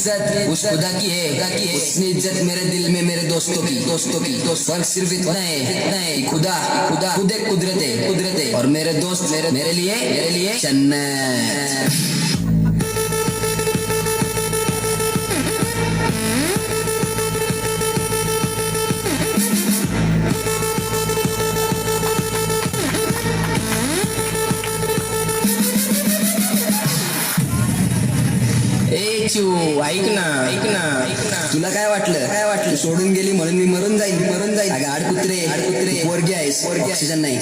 इज्जत उस खुदा की है, उसने इज्जत मेरे दिल में मेरे दोस्तों की। फर्क सिर्फ इतना है कि खुदा खुद एक कुदरत है और मेरे दोस्त मेरे लिए जन्नत। ऐक ना तुला काय वाटलं सोडून गेली म्हणून मी मरून जाईल अगं आड कुत्रे पोरगी आहेस ऑक्सिजन नाही